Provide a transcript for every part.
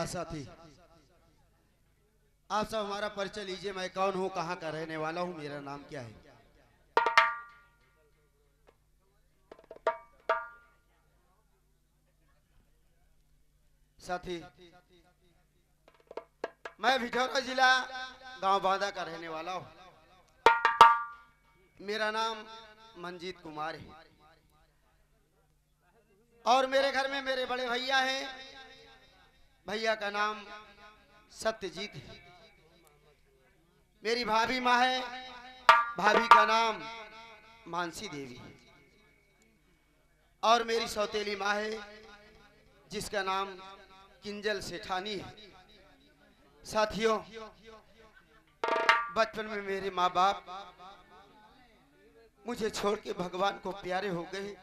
साथी, आप सब हमारा परिचय लीजिए। मैं कौन हूँ, कहाँ का रहने वाला हूँ, मेरा नाम क्या है। साथी, मैं भिठौरा जिला गांव बांदा का रहने वाला हूँ। मेरा नाम मंजीत कुमार है और मेरे घर में मेरे बड़े भैया हैं। भैया का नाम सत्यजीत है। मेरी भाभी माँ है, भाभी का नाम मानसी देवी है और मेरी सौतेली माँ है जिसका नाम किंजल सेठानी है। साथियों, बचपन में मेरे माँ बाप मुझे छोड़ के भगवान को प्यारे हो गए।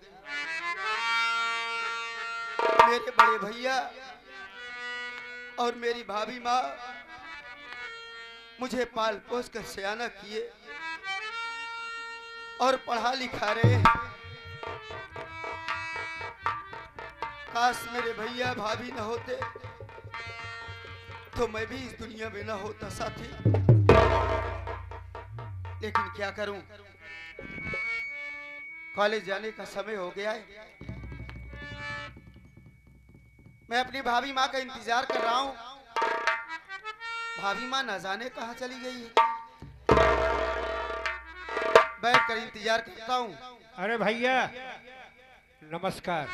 मेरे बड़े भैया और मेरी भाभी माँ मुझे पाल पोस कर सयाना किए और पढ़ा लिखा रहे। काश मेरे भैया भाभी न होते तो मैं भी इस दुनिया में न होता साथी। लेकिन क्या करूं, कॉलेज जाने का समय हो गया है। मैं अपनी भाभी माँ का इंतजार कर रहा हूँ। भाभी माँ न जाने कहाँ चली गई है। बैठ कर इंतजार करता हूँ। अरे भैया नमस्कार।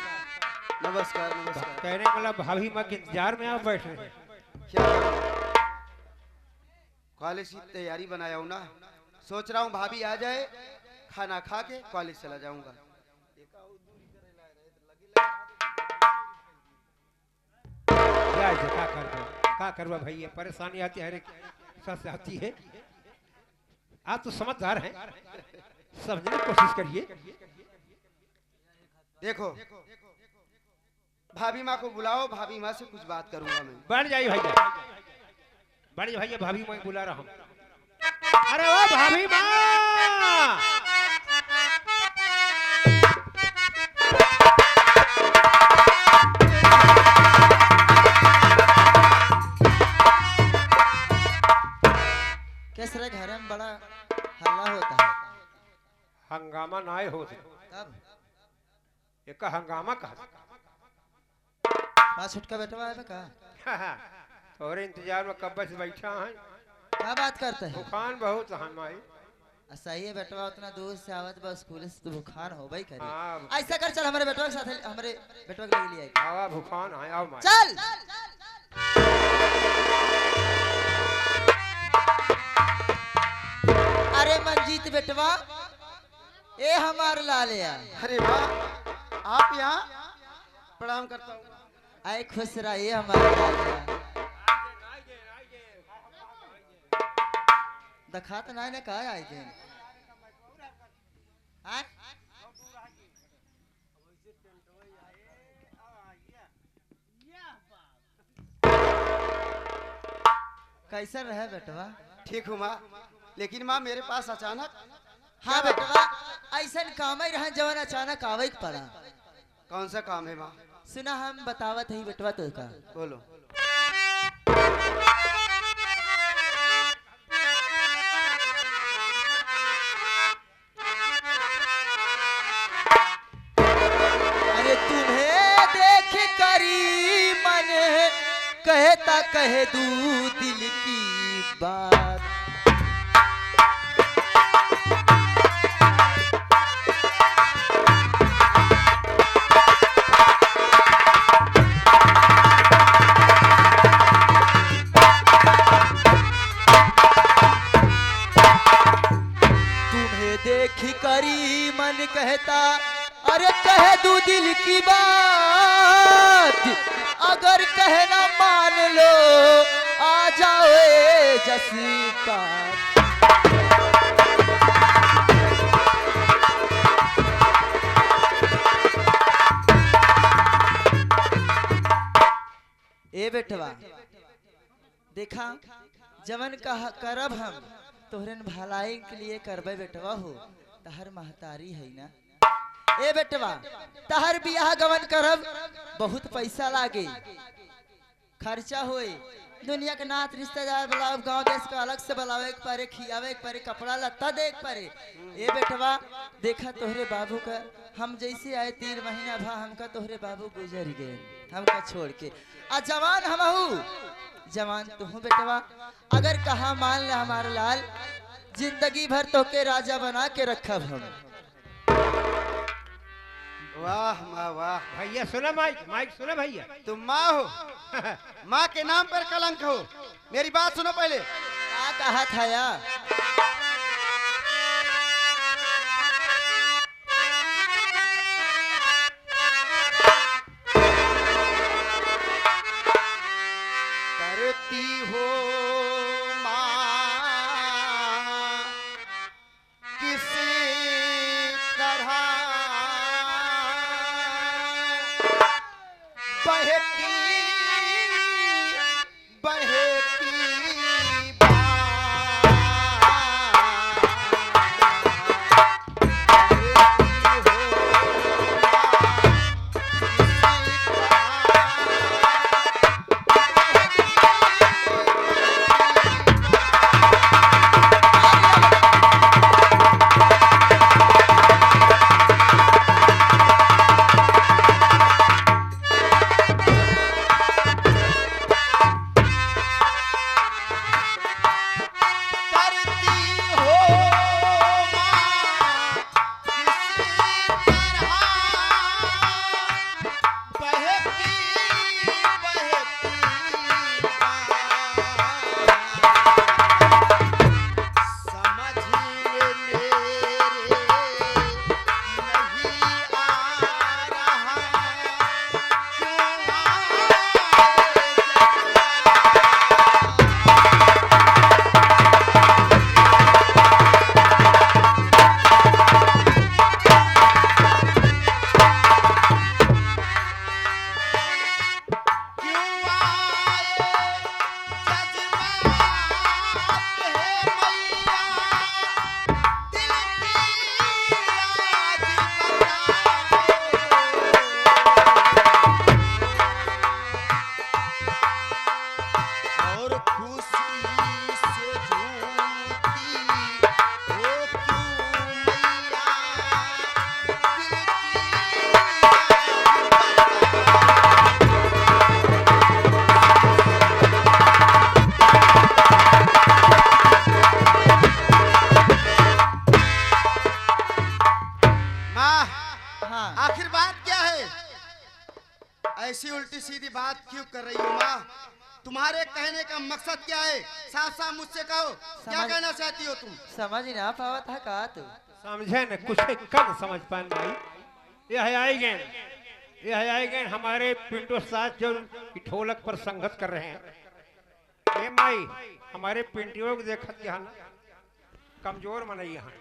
नमस्कार नमस्कार। कहने वाला भाभी माँ के इंतजार में आप बैठ रहे हैं। क्या करूं? कॉलेज की तैयारी बनाया हूँ ना। सोच रहा हूँ भाभी आ जाए, खाना खा के कॉलेज चला जाऊंगा। क्या करवा भैया, परेशानी आती है, हर एक साथ आती है। आप तो समझदार हैं, समझने की कोशिश करिए। देखो, भाभी माँ को बुलाओ, भाभी माँ से कुछ बात करूंगा मैं। बढ़ जाइए भैया, बढ़ भैया, भाभी माँ बुला रहा हूँ। अरे ओ भाभी माँ, कैसे घर में बड़ा हल्ला होता है। हंगामा ना हो कब एक हंगामा कहा पाँच छुटका बेटवा है का? थोड़े इंतजार में कब से बैठा है। क्या बात करते हैं? बुखार बहुत है माई। सही है बेटवा, उतना दूर से आवत बस स्कूल से तो बुखार हो भाई करे। हाँ। ऐसा कर, चल हमारे बेटवा के साथ, हमारे बेटवा के लिए आएगी। आवा भूखान है, आओ माई। चल अरे मंजीत बेटवा, ए हमार लालिया। अरे वाह, आप यहाँ? प्रणाम करता हूँ। आए खुश रहिए हमारे लालिया। दखा तो नहीं ना कहा आए थे। कैसा रहे बेटवा? ठीक हूँ माँ, लेकिन माँ मेरे पास अचानक। हाँ बेटवा, ऐसा काम ही रहा जवान अचानक आवे के पड़ा। कौन सा काम है माँ? सुना हम बतावत है बेटवा तो का। बोलो। अरे तुम्हें देख करी मन कहता कह दू दिल की बात। करी मन कहता, अरे कह दू दिल की बात। अगर कहना मान लो आ जाओ जसी का। ए बेटवा देखा, जवन कहा करब हम तोहरन भलाई के लिए करबे बेटवा हो। तहर महतारी है ना। ए बेटवा, तहर बियाह गवन करब बहुत पैसा लागे। खर्चा होई। दुनिया के नाथ रिश्तेदार बुलाओ, गांव देश का अलग से बुलावे के परे, खियावे के परे, कपड़ा लत्ता दे के परे। ए बेटवा देखा तोहरे बाबू का, हम जैसे आए 3 महीना भा हमका तोहरे बाबू गुजर गए हमका छोड़ के। आ जवान हमहू, जवान तू बेटवा, अगर कहा मान ले हमारा लाल, जिंदगी भर तो के राजा बना के रखब हम। वाह माँ वाह। भैया सुना, माइक माइक सुना भैया। तुम माँ हो, माँ के नाम पर कलंक हो। मेरी बात सुनो पहले। क्या कहा था या? करती हो माँ किसी तरह बहकी बहकी ऐसी उल्टी सीधी बात क्यों कर रही हो माँ? तुम्हारे कहने का मकसद क्या है? साफ साफ मुझसे कहो, क्या कहना चाहती हो तुम? समझ ना पावा था का तू? समझे न, कुछ कम समझ पाए भाई। ये आएंगे हमारे पिंटो साथ जो ढोलक पर संघर्ष कर रहे हैं। ये माई हमारे पिंटियों को देखत यहाँ ना कमजोर मनई यहाँ।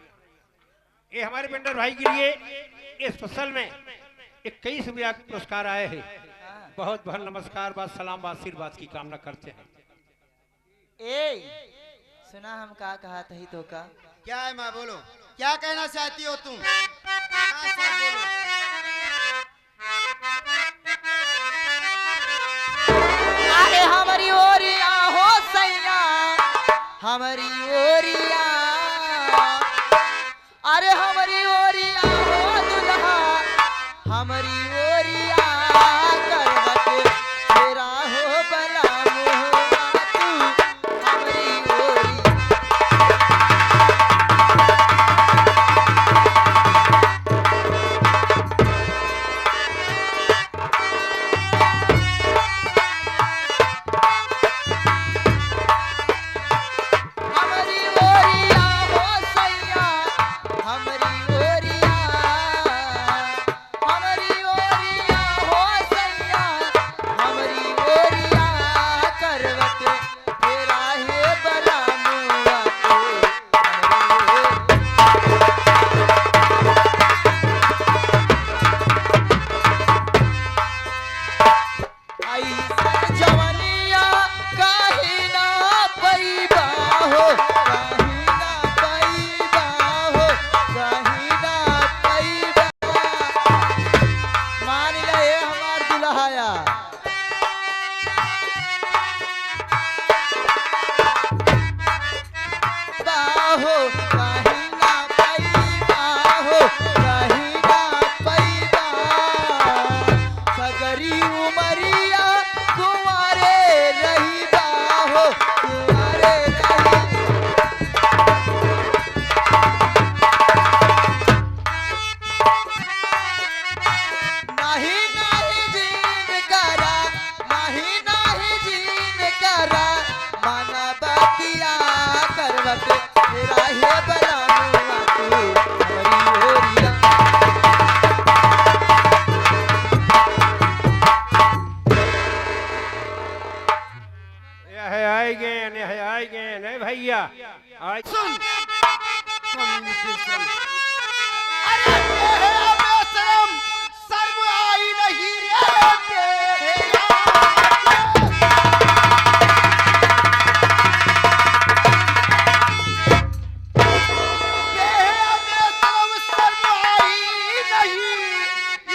ये हमारे पिंटर भाई के लिए इस फसल में 21 रुपया पुरस्कार आए हैं। बहुत बहुत नमस्कार, बात सलाम, बात आशीर्वाद की कामना करते हैं। ए सुना हम का कहा था ही तो का? क्या है माँ, बोलो क्या कहना चाहती हो तुम? हाँ, सब बोलो। अरे हमारी ओरिया हो सैया, हमारी ओरिया, अरे हमारी ओरिया हो दुल्हा, हमारी ओरिया करवट तेरा हो बला मुआ तू, हमारी ओरिया। हमारी ओरिया हो कहीं ना पैबा हो कहीं ना पैबा सगरी उमरिया कुंवारे रहीबा हो कुंवारे रही नहीं नहीं जीन करा नहीं नहीं जीन करा माना बतिया करवट तेरा है बलानुआ तू हमारी ओरिया यह आएंगे नहीं भैया आज सुन कम्युनिकेशन अरे बेशरम शर्म आई नहीं रे बेशरम शर्म आई नहीं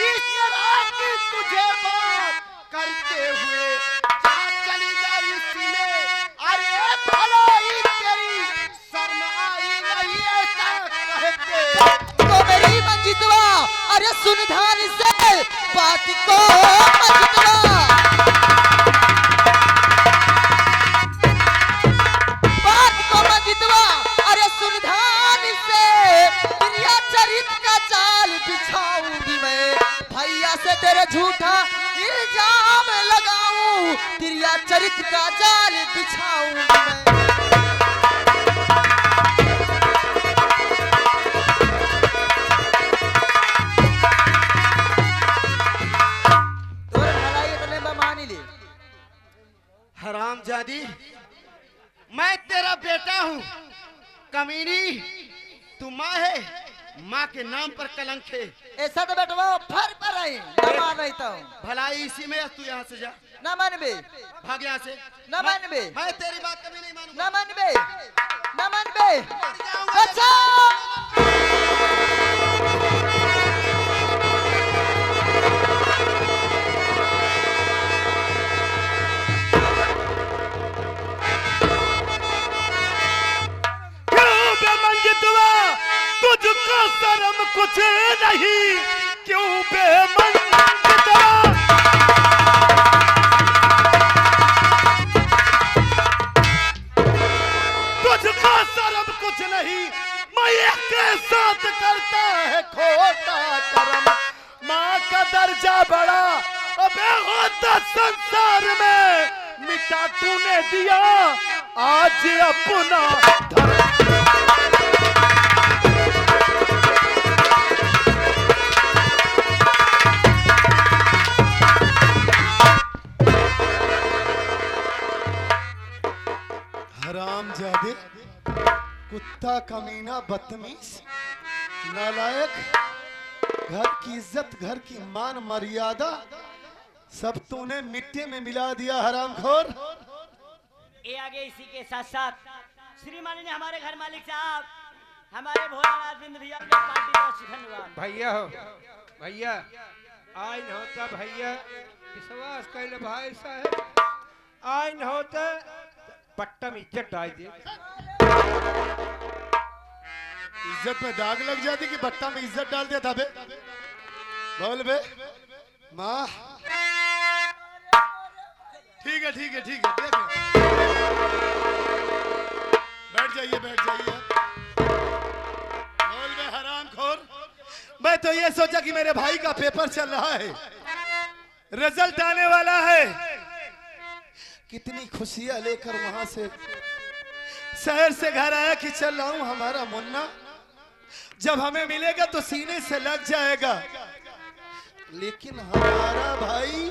इस तरह की तुझे बात करते हुए जा चली जाए इसी में अरे भलाई तेरी शर्म आई नहीं ऐसा कहते तो मेरी मंजितवा अरे सुन ध्यान से बात को मंजितवा बात को मंजितवा अरे सुन ध्यान से प्रिया चरित का जाल बिछाऊंगी मैं भैया से तेरे झूठा इल्जाम लगाऊं प्रिया चरित का जाल बिछाऊंगी मैं तोरे भलाई इतने बमानी ले हरामजादी मैं तेरा बेटा हूँ कमीनी तू माँ है माँ के नाम पर कलंक है ऐसा तो बेटवा फर पर आई ना मान रही तो भलाई इसी में है, तू यहाँ से जा ना मानबे भाग यहाँ से ना मानबे मैं तेरी बात कभी नहीं मानूंगा ना मानबे ना मानबे मर जाऊंगा। अच्छा क्यों बेमंजितवा तुझको शर्म कुछ नहीं क्यों बेमंजितवा तुझको शर्म कुछ नहीं मैं के साथ करता है खोटा कर्म माँ का दर्जा बड़ा अबे होता संसार में मिटा तूने दिया आज अपना धर्म हरामजादे कुत्ता कमीना बदतमीज नालायक घर की इज्जत घर की मान मर्यादा सब तूने मिट्टी में मिला दिया हरामखोर ये आगे इसी के साथ साथ श्रीमान ने हमारे घर मालिक साहब हमारे भोलानाथ बिंद भैया के पार्टी का धन्यवाद भैया हो भैया आज न होता भैया विश्वास कैले भाई साहब आज न होता पट्टा में इज्जत डाल दे इज्जत में दाग लग जाती कि बट्टा में इज्जत डाल दिया था बे बोल बे माँ ठीक है ठीक है ठीक है देख ले। बैठ जाइए बोल बे हरामखोर मैं तो ये सोचा कि मेरे भाई का पेपर चल रहा है रिजल्ट आने वाला है कितनी खुशियां लेकर वहां से शहर से घर आया कि चल रहा हूं हमारा मुन्ना जब हमें मिलेगा तो सीने से लग जाएगा लेकिन हमारा भाई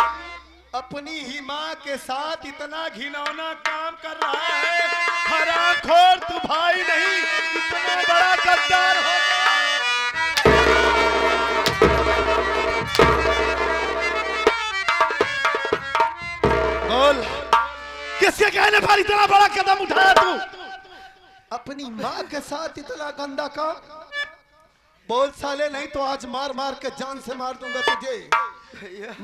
अपनी ही माँ के साथ इतना घिनौना काम कर रहा है हरामखोर तू भाई नहीं इतना बड़ा गद्दार हो बोल किसके कहने पर इतना बड़ा कदम उठाया तू अपनी माँ के साथ इतना गंदा काम बोल साले नहीं तो आज मार मार के जान से मार दूंगा तुझे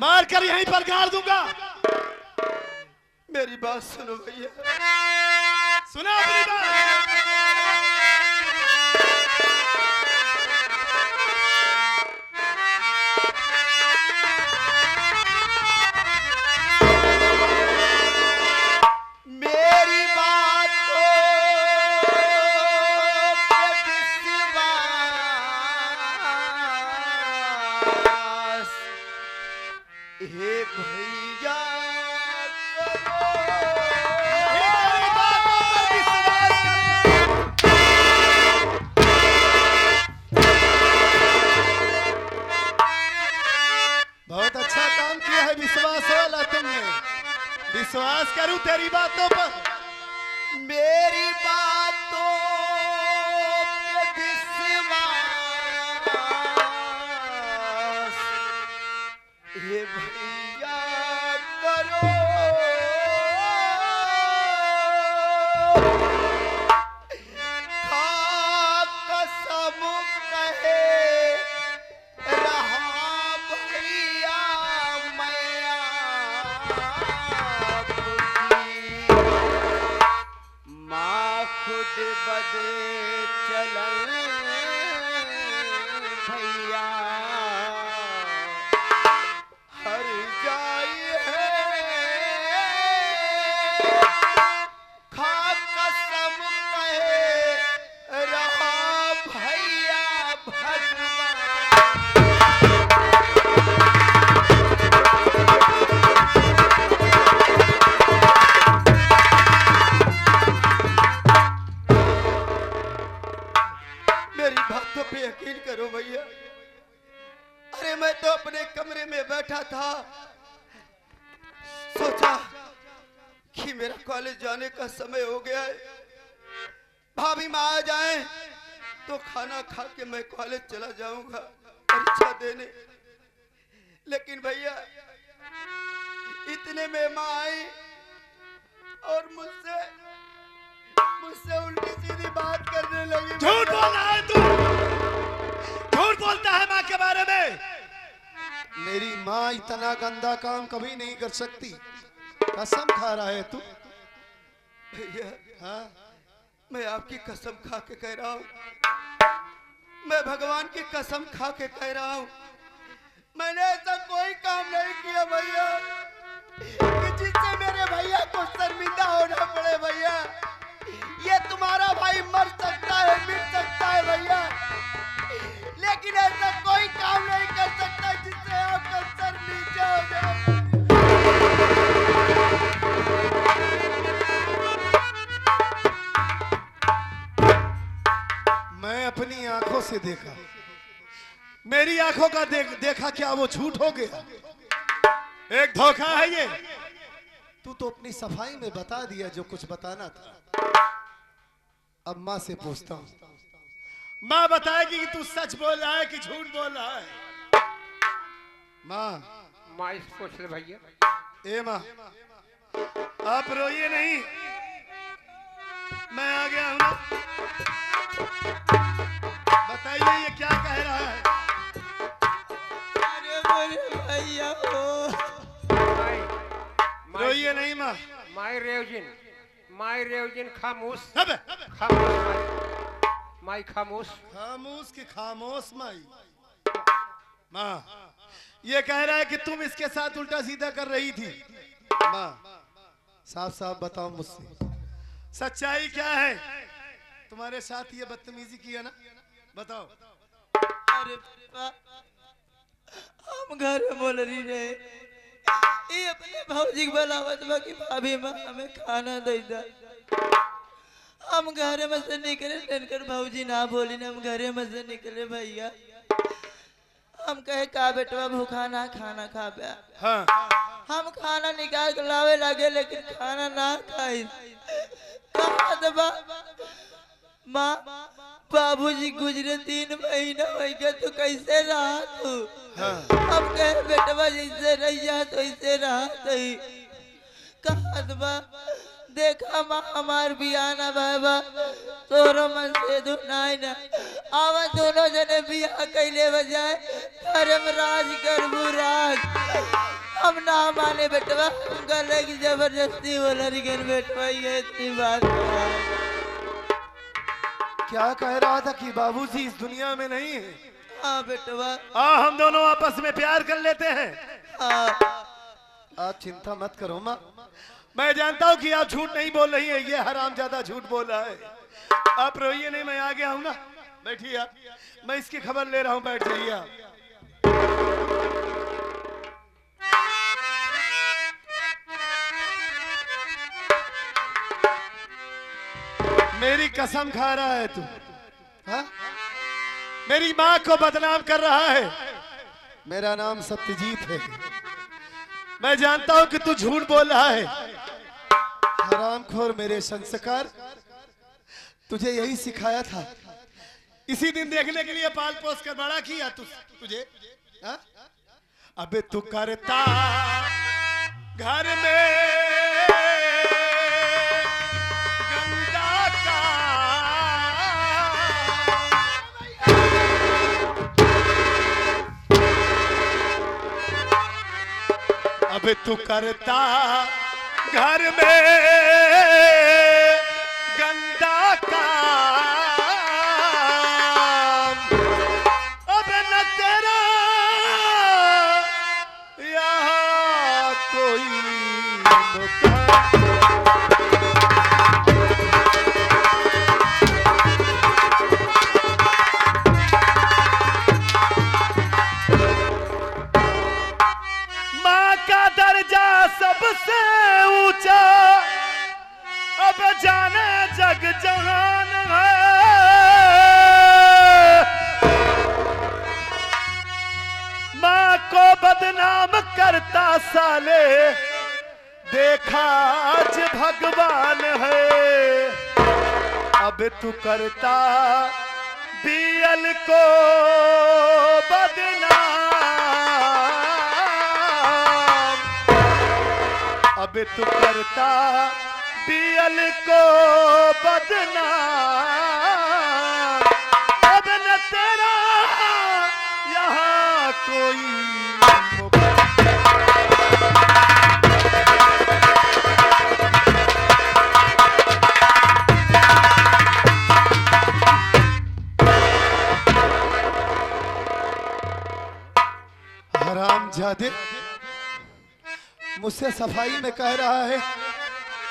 मार कर यहीं पर गाड़ दूंगा मेरी बात सुनो भैया सुना अपनी बात तेरी बातों पर। मेरी बातों पे विश्वास ये भैया करो, खा कसम कहे रहा भैया मैं आपकी, माँ खुद बद चलन भैया हर जाई है, खा कसम कहे रहा भैया भगवान। मेरी बातों पे यकीन करो भैया। अरे मैं तो अपने कमरे में बैठा था, सोचा कि मेरा कॉलेज जाने का समय हो गया है, भाभी माँ आ जाए तो खाना खा के मैं कॉलेज चला जाऊंगा परीक्षा देने। लेकिन भैया इतने में माँ आई और मुझसे उल्टी सीधी बात करने लगी। झूठ बोल रहा है तू, झूठ बोलता है माँ के बारे में। मेरी माँ इतना गंदा काम कभी नहीं कर सकती। कसम खा रहा है तू। भैया हाँ, मैं आपकी कसम खा के कह रहा हूँ, मैं भगवान की कसम खा के कह रहा हूँ, मैंने ऐसा कोई काम नहीं किया भैया कि जिससे मेरे भैया को शर्मिंदा होना पड़े। भैया ये तुम्हारा भाई मर सकता है, मिट सकता है भैया, लेकिन ऐसा कोई काम नहीं कर सकता जिससे आपका सर नीचे हो जाए। मैं अपनी आंखों से देखा, मेरी आंखों का देखा क्या वो झूठ हो गया? एक धोखा है ये। तू तो अपनी सफाई में बता दिया जो कुछ बताना था। अब माँ से पूछता हूँ, माँ बताएगी कि तू सच बोल रहा है कि झूठ बोल रहा है? माँ, माँ इस पूछ ले भैया। ए माँ, आप रोइए नहीं, मैं आ गया हूँ ना। बताइए ये क्या कह रहा है? अरे मेरे भैया हो। रोइए नहीं माँ। माई रेवजिन खामोश, अबे, खामोश माई खामोश। खामोश की खामोश माई। माँ ये कह रहा है कि तुम इसके साथ उल्टा सीधा कर रही थी। माँ साफ साफ बताओ मुझसे, सच्चाई क्या है? तुम्हारे साथ ये बदतमीजी किया ना, बताओ। अरे पापा, हम घर में बोल रही रहे, ये अपने भौजी के बलावत बा कि भाभी माँ हमें खाना दे दा। हम घर में से निकले, टेनकर भौजी ना बोली ना, हम घर में से निकले भैया। हम कहे का बेटवा भूखा ना खाना खा बे। हाँ, हम खाना निकाल के लावे लगे, लेकिन खाना ना खाई। कहा दबा माँ, बाबूजी गुजरे 3 महीना हो गया, तो कैसे रहा तू? अब कहे बेटवा जैसे रहिया तो ऐसे रहा तही। कहा दबा देखा माँ हमार बियाना बाबा तोरो मन से दुनाई ना आवा, दोनों जने बियाह कैले बजाय घर में राज करबू राज। हम ना माने बेटवा, हम गले की जबरदस्ती बोला, लेकिन बेटवा ये इतनी बात है। क्या कह रहा था कि बाबूजी इस दुनिया में नहीं है? हाँ बेटवा। हम दोनों आपस में प्यार कर लेते हैं। हाँ। आप चिंता मत करो माँ, मैं जानता हूँ कि आप झूठ नहीं बोल रही है, ये हरामजादा झूठ बोल रहा है। आप रोइए नहीं, मैं आ गया हूँ ना। बैठिए आप, मैं इसकी खबर ले रहा हूँ, बैठ जाइए आप। मेरी कसम खा रहा है तू, हाँ? मेरी माँ को बदनाम कर रहा है। मेरा नाम सत्यजीत है, मैं जानता हूं कि तू झूठ बोल रहा है। हरामखोर मेरे संस्कार, तुझे यही सिखाया था। इसी दिन देखने के लिए पाल पोस कर बड़ा किया तुझे हा? अबे तू करता घर में गंदा काम, अबे तू करता घर में गंदा काम, अब न तेरा यहाँ कोई मुकाम। माँ का दर्जा सबसे ऊंचा, अब जाने जग जहान है। माँ को बदनाम करता साले, देखा आज भगवान है। अब तू करता बीएल को बदनाम, अब तू करता बीएल को बदनाम, अब न तेरा यहाँ कोई मुकाम। हरामजादे मुझसे सफाई में कह रहा है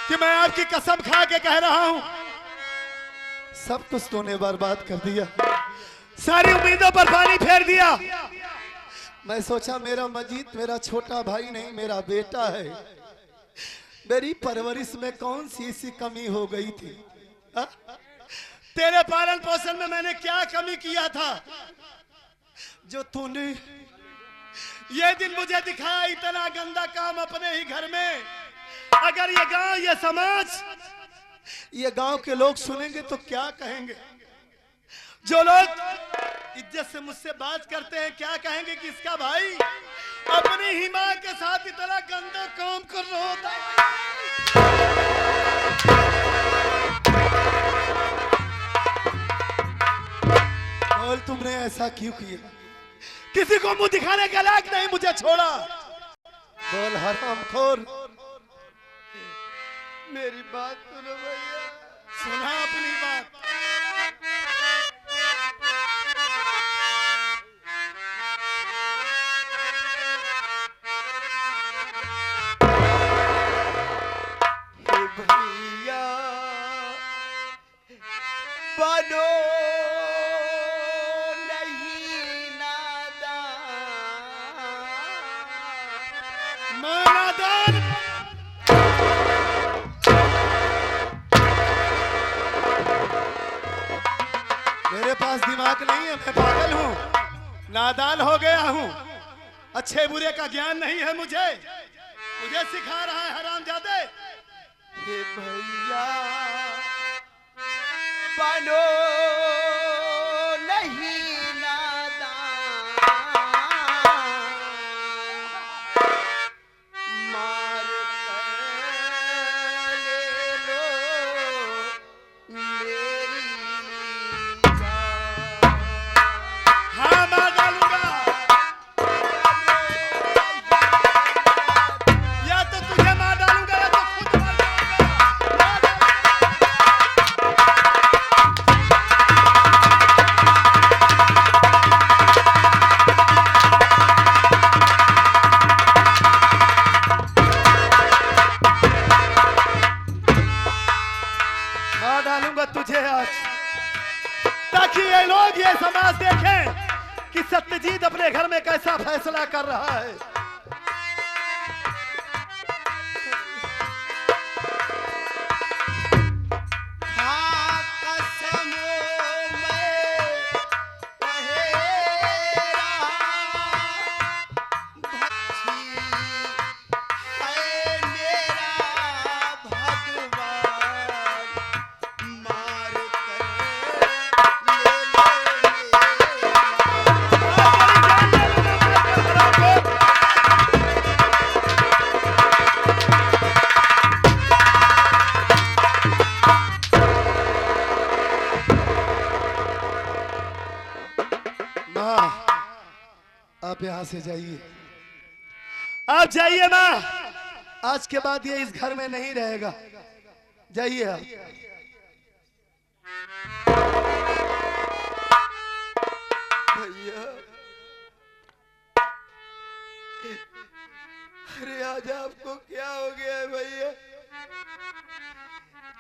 कि मैं आपकी कसम खा के कह रहा हूं, सब कुछ तूने बर्बाद कर दिया, सारी उम्मीदों पर पानी फेर दिया। मैं सोचा मेरा मजीद मेरा छोटा भाई नहीं, मेरा बेटा है। मेरी परवरिश में कौन सी ऐसी कमी हो गई थी? हा? तेरे पालन पोषण में मैंने क्या कमी किया था जो तूने ये दिन मुझे दिखाया? इतना गंदा काम अपने ही घर में। अगर ये गांव, ये समाज, ये गांव के लोग सुनेंगे तो क्या कहेंगे? जो लोग इज्जत से मुझसे बात करते हैं क्या कहेंगे कि इसका भाई अपनी ही मां के साथ इतना गंदा काम कर रहा होता। बोल तुमने ऐसा क्यों किया? किसी को मुंह दिखाने के लायक नहीं मुझे छोड़ा। बोल हरामखोर, मेरी बात सुनो भैया। सुना अपनी बात। हे भैया बनो नहीं नादान, नादान मेरे पास दिमाग नहीं है, मैं पागल हूँ, नादान हो गया हूँ। अच्छे बुरे का ज्ञान नहीं है मुझे सिखा रहा है हरामजादे। हे भैया बनो नहीं नादान, मार कर ले लो मेरी जान। हाँ मार डालूंगा, या तो तुझे मार डालूंगा या तो खुद मार डालूंगा तुझे आज, ताकि ये लोग, ये समाज देखें कि सत्यजीत अपने घर में कैसा फैसला कर रहा है। हाँ कसम मैं कहे रहा, है मेरा भगवान। हाँ, आप यहाँ से जाइए, आप जाइए माँ। आज के बाद ये इस घर में नहीं रहेगा, जाइए आप। भैया, अरे आज आपको क्या हो गया है भैया?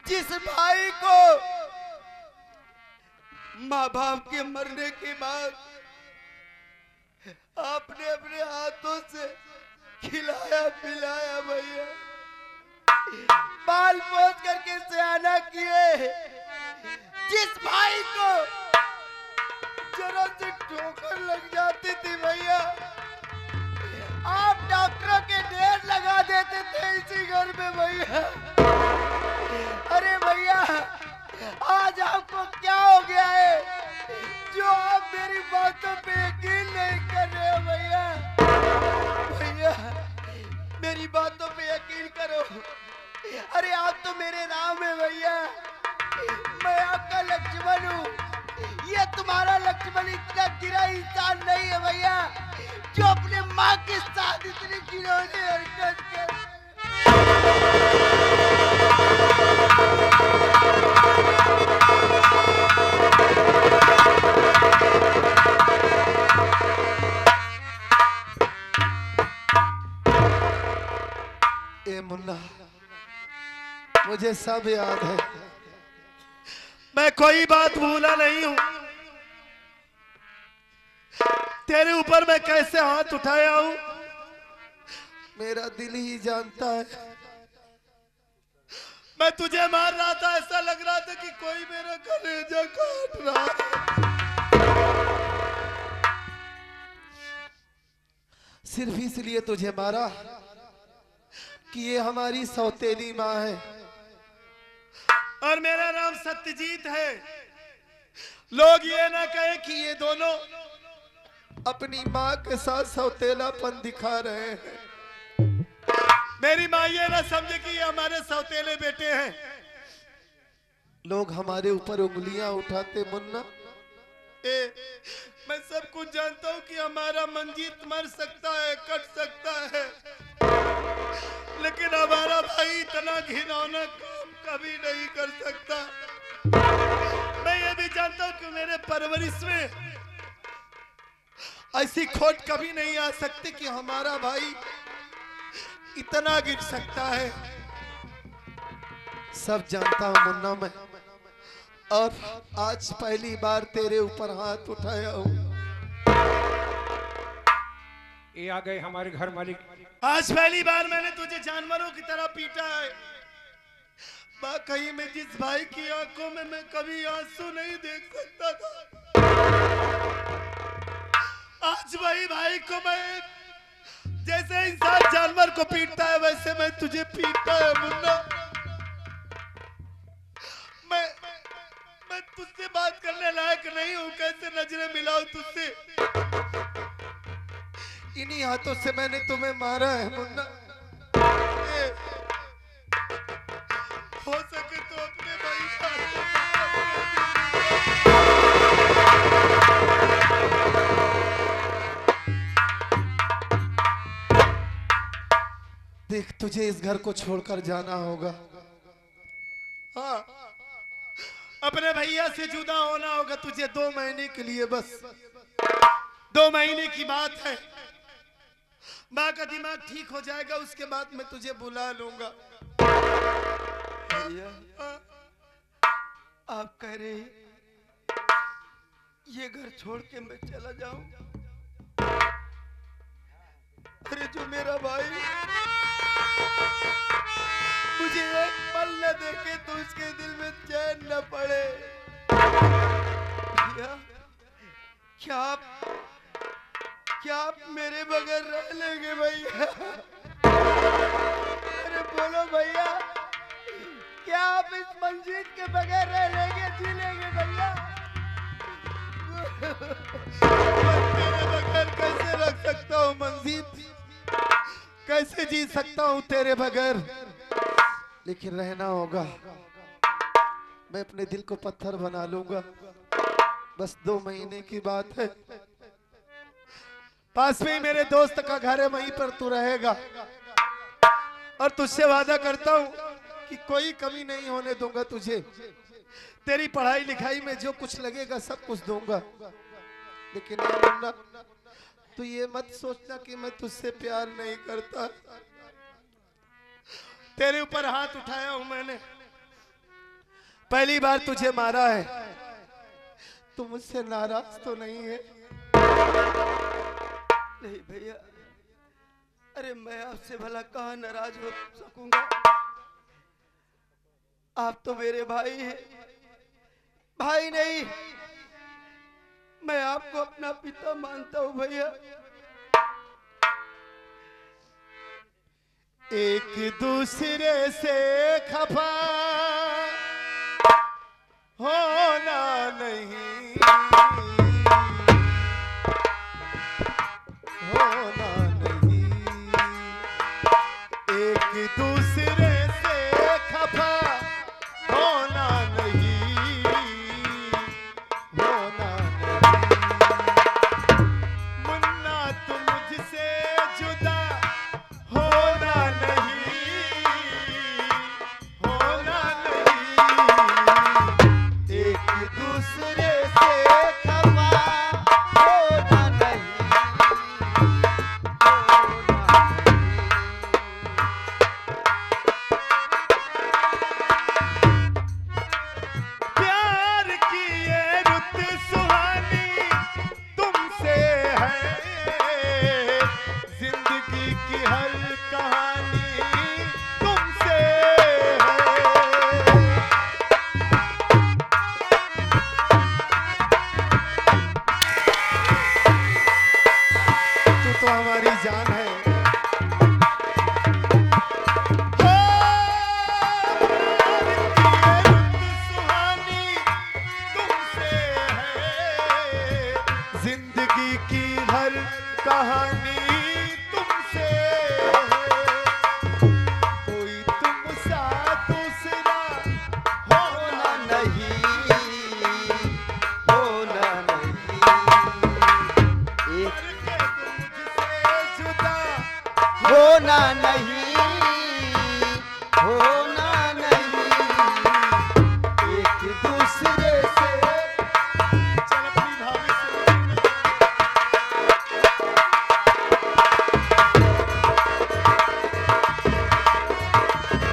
जिस भाई को माँ बाप के मरने के बाद आपने अपने हाथों से खिलाया पिलाया भैया, पाल पोस करके सयाना किए, जिस भाई को जरा से ठोकर लग जाती थी भैया, आप डॉक्टरों के ढेर लगा देते थे इसी घर में भैया। अरे भैया, आज आपको क्या हो गया है जो आप मेरी बातों पे यकीन नहीं कर रहे हो भैया? भैया, मेरी बातों पे यकीन करो। अरे आप तो मेरे राम है भैया, मैं आपका लक्ष्मण हूँ। ये तुम्हारा लक्ष्मण इतना गिरा इंसान नहीं है भैया जो अपने माँ के साथ इतनी घिनौनी हरकत कर। ए मुन्ना, मुझे सब याद है, मैं कोई बात भूला नहीं हूं। तेरे ऊपर मैं कैसे हाथ उठाया हूं मेरा दिल ही जानता है। मैं तुझे मार रहा था, ऐसा लग रहा था कि कोई मेरा कलेजा काट रहा है। सिर्फ इसलिए तुझे मारा कि ये हमारी सौतेली माँ है और मेरा नाम सत्यजीत है। लोग ये ना कहे कि ये दोनों अपनी माँ के साथ सौतेलापन दिखा रहे हैं। मेरी माँ ये ना समझे कि ये हमारे सौतेले बेटे हैं। लोग हमारे ऊपर उंगलियां उठाते मुन्ना। मैं सब कुछ जानता हूँ कि हमारा मंजीत मर सकता है, कट सकता है, लेकिन हमारा भाई इतना घिनौना काम कभी नहीं कर सकता। मैं ये भी जानता हूँ कि मेरे परवरिश में ऐसी खोट कभी नहीं आ सकती कि हमारा भाई इतना गिर सकता है। सब जानता हूँ मुन्ना मैं, और आज पहली बार तेरे ऊपर हाथ उठाया हूँ। ये आ गए हमारे घर मालिक। आज पहली बार मैंने तुझे जानवरों की तरह पीटा है। वाकई में जिस भाई की आंखों में मैं कभी आंसू नहीं देख सकता था, आज वही भाई को मैं, जैसे इंसान जानवर को पीटता है वैसे मैं तुझे पीटता है मुन्ना। मैं तुझसे बात करने लायक नहीं हूँ, कैसे नजरें मिलाऊं तुझसे। इन्हीं हाथों से मैंने तुम्हें मारा है मुन्ना। हो सके तो अपने भाई का देख, तुझे इस घर को छोड़कर जाना होगा। हाँ, अपने भैया से जुदा होना होगा तुझे 2 महीने के लिए, बस 2 महीने की बात है। माँ का दिमाग ठीक हो जाएगा, उसके बाद मैं तुझे बुला लूंगा। भैया, आप कह रहे हैं ये घर छोड़ के मैं चला जाऊं? अरे जो मेरा भाई मुझे एक पल न देखे तो उसके दिल में चैन न पड़े। भैया, क्या आप मेरे बगैर रह लेंगे भैया? अरे बोलो भैया, क्या आप इस मंजीत के बगैर रह लेंगे, जी लेंगे भैया? मैं तेरे बगैर कैसे रख सकता हूँ मंजीत, कैसे जी सकता हूँ तेरे बगैर, लेकिन रहना होगा। मैं अपने दिल को पत्थर बना लूंगा, बस 2 महीने की बात है। पास में ही मेरे दोस्त का घर है, वहीं पर तू रहेगा। और तुझसे वादा करता हूँ कि कोई कमी नहीं होने दूंगा तुझे। तेरी पढ़ाई लिखाई में जो कुछ लगेगा सब कुछ दूंगा। लेकिन यार मुन्ना, तू ये मत सोचना कि मैं तुझसे प्यार नहीं करता। तेरे ऊपर हाथ उठाया हूं मैंने, पहली बार तुझे मारा है। तू मुझसे नाराज तो नहीं है? नहीं भैया, अरे मैं आपसे भला कहाँ नाराज हो सकूंगा। आप तो मेरे भाई हैं। भाई नहीं, मैं आपको अपना पिता मानता हूं भैया। एक दूसरे से खफा होना नहीं, होना नहीं। एक दूसरे से खफा होना नहीं, होना नहीं। मुन्ना तुम मुझसे जुदा होना नहीं, होना नहीं। एक दूसरे से खफा होना नहीं, प्यार की ये रुत सुहानी तुमसे है, जिंदगी की हर कहानी तुमसे है। तू तो हमारी जान है। जिंदगी की हर कहानी तुमसे है। कोई तुम सा दूसरा होना नहीं, होना नहीं। एक तुम मुझसे जुदा होना नहीं,